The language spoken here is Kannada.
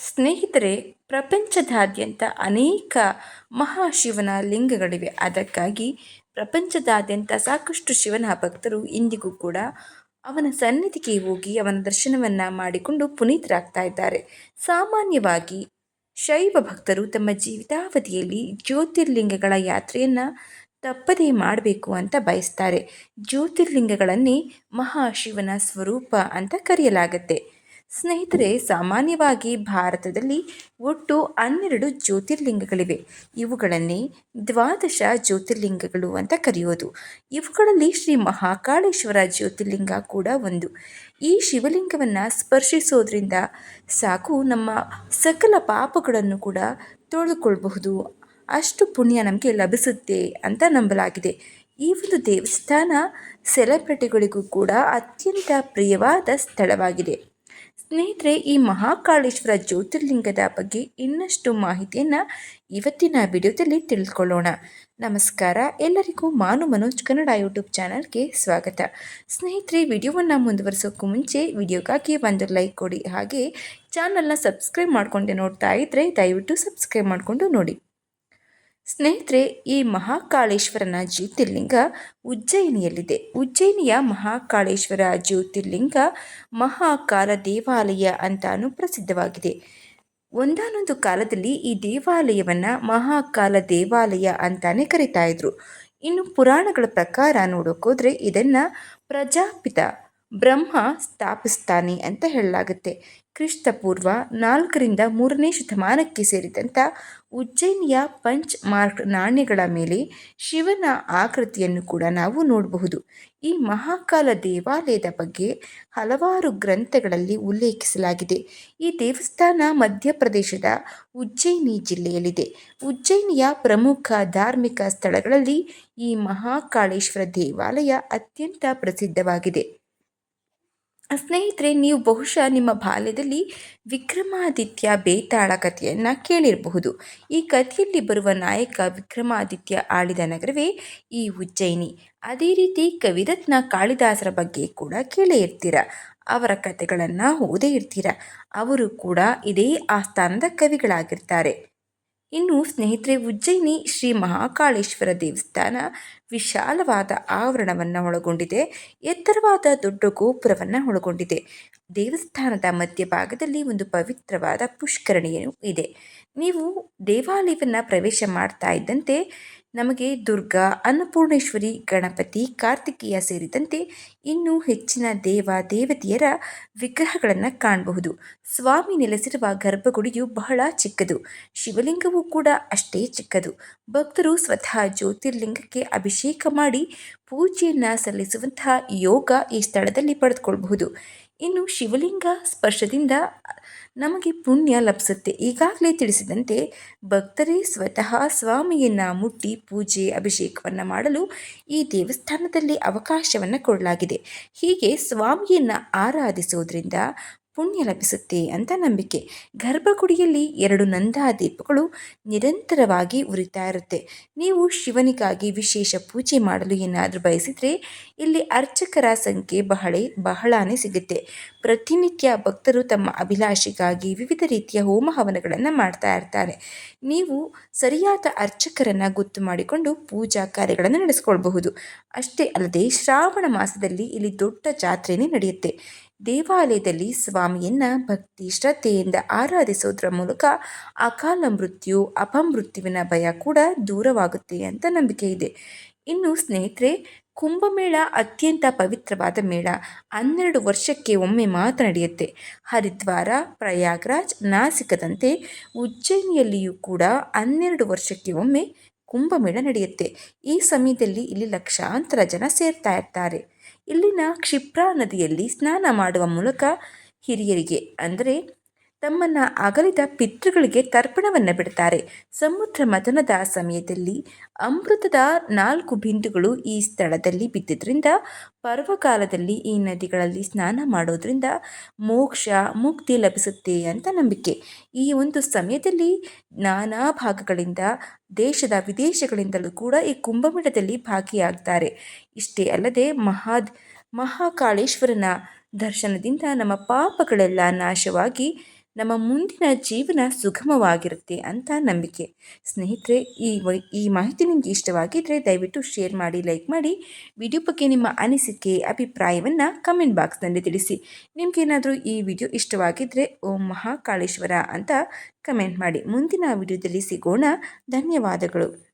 ಸ್ನೇಹಿತರೆ, ಪ್ರಪಂಚದಾದ್ಯಂತ ಅನೇಕ ಮಹಾಶಿವನ ಲಿಂಗಗಳಿವೆ. ಅದಕ್ಕಾಗಿ ಪ್ರಪಂಚದಾದ್ಯಂತ ಸಾಕಷ್ಟು ಶಿವನ ಭಕ್ತರು ಇಂದಿಗೂ ಕೂಡ ಅವನ ಸನ್ನಿಧಿಗೆ ಹೋಗಿ ಅವನ ದರ್ಶನವನ್ನು ಮಾಡಿಕೊಂಡು ಪುನೀತರಾಗ್ತಾ ಇದ್ದಾರೆ. ಸಾಮಾನ್ಯವಾಗಿ ಶೈವ ಭಕ್ತರು ತಮ್ಮ ಜೀವಿತಾವಧಿಯಲ್ಲಿ ಜ್ಯೋತಿರ್ಲಿಂಗಗಳ ಯಾತ್ರೆಯನ್ನು ತಪ್ಪದೇ ಮಾಡಬೇಕು ಅಂತ ಬಯಸ್ತಾರೆ. ಜ್ಯೋತಿರ್ಲಿಂಗಗಳನ್ನೇ ಮಹಾಶಿವನ ಸ್ವರೂಪ ಅಂತ ಕರೆಯಲಾಗತ್ತೆ. ಸ್ನೇಹಿತರೆ, ಸಾಮಾನ್ಯವಾಗಿ ಭಾರತದಲ್ಲಿ ಒಟ್ಟು 12 ಜ್ಯೋತಿರ್ಲಿಂಗಗಳಿವೆ. ಇವುಗಳನ್ನೇ ದ್ವಾದಶ ಜ್ಯೋತಿರ್ಲಿಂಗಗಳು ಅಂತ ಕರೆಯೋದು. ಇವುಗಳಲ್ಲಿ ಶ್ರೀ ಮಹಾಕಾಳೇಶ್ವರ ಜ್ಯೋತಿರ್ಲಿಂಗ ಕೂಡ ಒಂದು. ಈ ಶಿವಲಿಂಗವನ್ನು ಸ್ಪರ್ಶಿಸೋದ್ರಿಂದ ಸಾಕು, ನಮ್ಮ ಸಕಲ ಪಾಪಗಳನ್ನು ಕೂಡ ತೊಳೆದುಕೊಳ್ಳಬಹುದು. ಅಷ್ಟು ಪುಣ್ಯ ನಮಗೆ ಲಭಿಸುತ್ತೆ ಅಂತ ನಂಬಲಾಗಿದೆ. ಈ ಒಂದು ದೇವಸ್ಥಾನ ಸೆಲೆಬ್ರಿಟಿಗಳಿಗೂ ಕೂಡ ಅತ್ಯಂತ ಪ್ರಿಯವಾದ ಸ್ಥಳವಾಗಿದೆ. ಸ್ನೇಹಿತರೆ, ಈ ಮಹಾಕಾಳೇಶ್ವರ ಜ್ಯೋತಿರ್ಲಿಂಗದ ಬಗ್ಗೆ ಇನ್ನಷ್ಟು ಮಾಹಿತಿಯನ್ನು ಇವತ್ತಿನ ವಿಡಿಯೋದಲ್ಲಿ ತಿಳ್ಕೊಳ್ಳೋಣ. ನಮಸ್ಕಾರ, ಎಲ್ಲರಿಗೂ ಮಾನು ಮನೋಜ್ ಕನ್ನಡ ಯೂಟ್ಯೂಬ್ ಚಾನಲ್ಗೆ ಸ್ವಾಗತ. ಸ್ನೇಹಿತರೆ, ವಿಡಿಯೋವನ್ನು ಮುಂದುವರಿಸೋಕ್ಕೂ ಮುಂಚೆ ವಿಡಿಯೋಗಾಗಿ ಒಂದು ಲೈಕ್ ಕೊಡಿ. ಹಾಗೆ ಚಾನಲ್ನ ಸಬ್ಸ್ಕ್ರೈಬ್ ಮಾಡಿಕೊಂಡೆ ನೋಡ್ತಾ ಇದ್ದರೆ ದಯವಿಟ್ಟು ಸಬ್ಸ್ಕ್ರೈಬ್ ಮಾಡಿಕೊಂಡು ನೋಡಿ. ಸ್ನೇಹಿತರೆ, ಈ ಮಹಾಕಾಳೇಶ್ವರನ ಜ್ಯೋತಿರ್ಲಿಂಗ ಉಜ್ಜಯಿನಿಯಲ್ಲಿದೆ. ಉಜ್ಜಯಿನಿಯ ಮಹಾಕಾಳೇಶ್ವರ ಜ್ಯೋತಿರ್ಲಿಂಗ ಮಹಾಕಾಲ ದೇವಾಲಯ ಅಂತಾನು ಪ್ರಸಿದ್ಧವಾಗಿದೆ. ಒಂದಾನೊಂದು ಕಾಲದಲ್ಲಿ ಈ ದೇವಾಲಯವನ್ನು ಮಹಾಕಾಲ ದೇವಾಲಯ ಅಂತಾನೆ ಕರಿತಾ ಇದ್ರು. ಇನ್ನು ಪುರಾಣಗಳ ಪ್ರಕಾರ ನೋಡೋಕೋದ್ರೆ ಇದನ್ನು ಪ್ರಜಾಪಿತ ಬ್ರಹ್ಮ ಸ್ಥಾಪಿಸ್ತಾನೆ ಅಂತ ಹೇಳಲಾಗುತ್ತೆ. ಕ್ರಿಸ್ತಪೂರ್ವ 4ರಿಂದ 3ನೇ ಶತಮಾನಕ್ಕೆ ಸೇರಿದಂಥ ಉಜ್ಜಯಿನಿಯ ಪಂಚ್ ಮಾರ್ಕ್ ನಾಣ್ಯಗಳ ಮೇಲೆ ಶಿವನ ಆಕೃತಿಯನ್ನು ಕೂಡ ನಾವು ನೋಡಬಹುದು. ಈ ಮಹಾಕಾಲ ದೇವಾಲಯದ ಬಗ್ಗೆ ಹಲವಾರು ಗ್ರಂಥಗಳಲ್ಲಿ ಉಲ್ಲೇಖಿಸಲಾಗಿದೆ. ಈ ದೇವಸ್ಥಾನ ಮಧ್ಯಪ್ರದೇಶದ ಉಜ್ಜಯಿನಿ ಜಿಲ್ಲೆಯಲ್ಲಿದೆ. ಉಜ್ಜಯಿನಿಯ ಪ್ರಮುಖ ಧಾರ್ಮಿಕ ಸ್ಥಳಗಳಲ್ಲಿ ಈ ಮಹಾಕಾಳೇಶ್ವರ ದೇವಾಲಯ ಅತ್ಯಂತ ಪ್ರಸಿದ್ಧವಾಗಿದೆ. ಸ್ನೇಹಿತರೆ, ನೀವು ಬಹುಶಃ ನಿಮ್ಮ ಬಾಲ್ಯದಲ್ಲಿ ವಿಕ್ರಮಾದಿತ್ಯ ಬೇತಾಳ ಕಥೆಯನ್ನು ಕೇಳಿರಬಹುದು. ಈ ಕಥೆಯಲ್ಲಿ ಬರುವ ನಾಯಕ ವಿಕ್ರಮಾದಿತ್ಯ ಆಳಿದ ನಗರವೇ ಈ ಉಜ್ಜಯಿನಿ. ಅದೇ ರೀತಿ ಕವಿರತ್ನ ಕಾಳಿದಾಸರ ಬಗ್ಗೆ ಕೂಡ ಕೇಳೇ ಇರ್ತೀರ. ಅವರ ಕಥೆಗಳನ್ನು ಓದೇ ಇರ್ತೀರ. ಅವರು ಕೂಡ ಇದೇ ಆಸ್ಥಾನದ ಕವಿಗಳಾಗಿರ್ತಾರೆ. ಇನ್ನು ಸ್ನೇಹಿತರೆ, ಉಜ್ಜಯಿನಿ ಶ್ರೀ ಮಹಾಕಾಳೇಶ್ವರ ದೇವಸ್ಥಾನ ವಿಶಾಲವಾದ ಆವರಣವನ್ನು ಒಳಗೊಂಡಿದೆ. ಎತ್ತರವಾದ ದೊಡ್ಡ ಗೋಪುರವನ್ನು ಒಳಗೊಂಡಿದೆ. ದೇವಸ್ಥಾನದ ಮಧ್ಯಭಾಗದಲ್ಲಿ ಒಂದು ಪವಿತ್ರವಾದ ಪುಷ್ಕರಣಿಯೂ ಇದೆ. ನೀವು ದೇವಾಲಯವನ್ನು ಪ್ರವೇಶ ಮಾಡ್ತಾ ಇದ್ದಂತೆ ನಮಗೆ ದುರ್ಗಾ, ಅನ್ನಪೂರ್ಣೇಶ್ವರಿ, ಗಣಪತಿ, ಕಾರ್ತಿಕೇಯ ಸೇರಿದಂತೆ ಇನ್ನೂ ಹೆಚ್ಚಿನ ದೇವತೆಯರ ವಿಗ್ರಹಗಳನ್ನು ಕಾಣಬಹುದು. ಸ್ವಾಮಿ ನೆಲೆಸಿರುವ ಗರ್ಭಗುಡಿಯು ಬಹಳ ಚಿಕ್ಕದು. ಶಿವಲಿಂಗವೂ ಕೂಡ ಅಷ್ಟೇ ಚಿಕ್ಕದು. ಭಕ್ತರು ಸ್ವತಃ ಜ್ಯೋತಿರ್ಲಿಂಗಕ್ಕೆ ಅಭಿಷೇಕ ಮಾಡಿ ಪೂಜೆಯನ್ನು ಸಲ್ಲಿಸುವಂತಹ ಯೋಗ ಈ ಸ್ಥಳದಲ್ಲಿ ಪಡೆದುಕೊಳ್ಳಬಹುದು. ಇನ್ನು ಶಿವಲಿಂಗ ಸ್ಪರ್ಶದಿಂದ ನಮಗೆ ಪುಣ್ಯ ಲಭಿಸುತ್ತೆ. ಈಗಾಗಲೇ ತಿಳಿಸಿದಂತೆ ಭಕ್ತರೇ ಸ್ವತಃ ಸ್ವಾಮಿಯನ್ನು ಮುಟ್ಟಿ ಪೂಜೆ ಅಭಿಷೇಕವನ್ನು ಮಾಡಲು ಈ ದೇವಸ್ಥಾನದಲ್ಲಿ ಅವಕಾಶವನ್ನು ಕೊಡಲಾಗಿದೆ. ಹೀಗೆ ಸ್ವಾಮಿಯನ್ನು ಆರಾಧಿಸೋದ್ರಿಂದ ಪುಣ್ಯ ಲಭಿಸುತ್ತೆ ಅಂತ ನಂಬಿಕೆ. ಗರ್ಭಗುಡಿಯಲ್ಲಿ 2 ನಂದಾದೀಪಗಳು ನಿರಂತರವಾಗಿ ಉರಿತಾ ಇರುತ್ತೆ. ನೀವು ಶಿವನಿಗಾಗಿ ವಿಶೇಷ ಪೂಜೆ ಮಾಡಲು ಏನಾದರೂ ಬಯಸಿದರೆ ಇಲ್ಲಿ ಅರ್ಚಕರ ಸಂಖ್ಯೆ ಬಹಳನೇ ಸಿಗುತ್ತೆ. ಪ್ರತಿನಿತ್ಯ ಭಕ್ತರು ತಮ್ಮ ಅಭಿಲಾಷೆಗಾಗಿ ವಿವಿಧ ರೀತಿಯ ಹೋಮ ಹವನಗಳನ್ನು ಮಾಡ್ತಾ ಇರ್ತಾರೆ. ನೀವು ಸರಿಯಾದ ಅರ್ಚಕರನ್ನು ಗೊತ್ತು ಮಾಡಿಕೊಂಡು ಪೂಜಾ ಕಾರ್ಯಗಳನ್ನು ನಡೆಸ್ಕೊಳ್ಬಹುದು. ಅಷ್ಟೇ ಅಲ್ಲದೆ ಶ್ರಾವಣ ಮಾಸದಲ್ಲಿ ಇಲ್ಲಿ ದೊಡ್ಡ ಜಾತ್ರೆನೇ ನಡೆಯುತ್ತೆ. ದೇವಾಲಯದಲ್ಲಿ ಸ್ವಾಮಿಯನ್ನು ಭಕ್ತಿ ಶ್ರದ್ಧೆಯಿಂದ ಆರಾಧಿಸೋದ್ರ ಮೂಲಕ ಅಕಾಲ ಮೃತ್ಯು, ಅಪಮೃತ್ಯುವಿನ ಭಯ ಕೂಡ ದೂರವಾಗುತ್ತೆ ಅಂತ ನಂಬಿಕೆ ಇದೆ. ಇನ್ನು ಸ್ನೇಹಿತರೆ, ಕುಂಭಮೇಳ ಅತ್ಯಂತ ಪವಿತ್ರವಾದ ಮೇಳ. 12 ವರ್ಷಕ್ಕೆ ಒಮ್ಮೆ ಮಾತ್ರ ನಡೆಯುತ್ತೆ. ಹರಿದ್ವಾರ, ಪ್ರಯಾಗ್ರಾಜ್, ನಾಸಿಕದಂತೆ ಉಜ್ಜಯಿನಿಯಲ್ಲಿಯೂ ಕೂಡ 12 ವರ್ಷಕ್ಕೆ ಒಮ್ಮೆ ಕುಂಭಮೇಳ ನಡೆಯುತ್ತೆ. ಈ ಸಮಯದಲ್ಲಿ ಇಲ್ಲಿ ಲಕ್ಷಾಂತರ ಜನ ಸೇರ್ತಾ ಇರ್ತಾರೆ. ಇಲ್ಲಿನ ಕ್ಷಿಪ್ರಾ ನದಿಯಲ್ಲಿ ಸ್ನಾನ ಮಾಡುವ ಮೂಲಕ ಹಿರಿಯರಿಗೆ ಅಂದರೆ ತಮ್ಮನ್ನು ಅಗಲಿದ ಪಿತೃಗಳಿಗೆ ತರ್ಪಣವನ್ನು ಬಿಡ್ತಾರೆ. ಸಮುದ್ರ ಮಥನದ ಸಮಯದಲ್ಲಿ ಅಮೃತದ 4 ಬಿಂದುಗಳು ಈ ಸ್ಥಳದಲ್ಲಿ ಬಿದ್ದಿದ್ದರಿಂದ ಪರ್ವಕಾಲದಲ್ಲಿ ಈ ನದಿಗಳಲ್ಲಿ ಸ್ನಾನ ಮಾಡೋದ್ರಿಂದ ಮೋಕ್ಷ ಮುಕ್ತಿ ಲಭಿಸುತ್ತೆ ಅಂತ ನಂಬಿಕೆ. ಈ ಒಂದು ಸಮಯದಲ್ಲಿ ನಾನಾ ಭಾಗಗಳಿಂದ ದೇಶದ ವಿದೇಶಗಳಿಂದಲೂ ಕೂಡ ಈ ಕುಂಭಮೇಳದಲ್ಲಿ ಭಾಗಿಯಾಗ್ತಾರೆ. ಇಷ್ಟೇ ಅಲ್ಲದೆ ಮಹಾಕಾಳೇಶ್ವರನ ದರ್ಶನದಿಂದ ನಮ್ಮ ಪಾಪಗಳೆಲ್ಲ ನಾಶವಾಗಿ ನಮ್ಮ ಮುಂದಿನ ಜೀವನ ಸುಗಮವಾಗಿರುತ್ತೆ ಅಂತ ನಂಬಿಕೆ. ಸ್ನೇಹಿತರೆ, ಈ ಮಾಹಿತಿ ನಿಮಗೆ ಇಷ್ಟವಾಗಿದ್ದರೆ ದಯವಿಟ್ಟು ಶೇರ್ ಮಾಡಿ, ಲೈಕ್ ಮಾಡಿ. ವಿಡಿಯೋ ಬಗ್ಗೆ ನಿಮ್ಮ ಅನಿಸಿಕೆ ಅಭಿಪ್ರಾಯವನ್ನು ಕಮೆಂಟ್ ಬಾಕ್ಸ್ನಲ್ಲಿ ತಿಳಿಸಿ. ನಿಮಗೇನಾದರೂ ಈ ವಿಡಿಯೋ ಇಷ್ಟವಾಗಿದ್ದರೆ ಓಂ ಮಹಾಕಾಳೇಶ್ವರ ಅಂತ ಕಮೆಂಟ್ ಮಾಡಿ. ಮುಂದಿನ ವಿಡಿಯೋದಲ್ಲಿ ಸಿಗೋಣ. ಧನ್ಯವಾದಗಳು.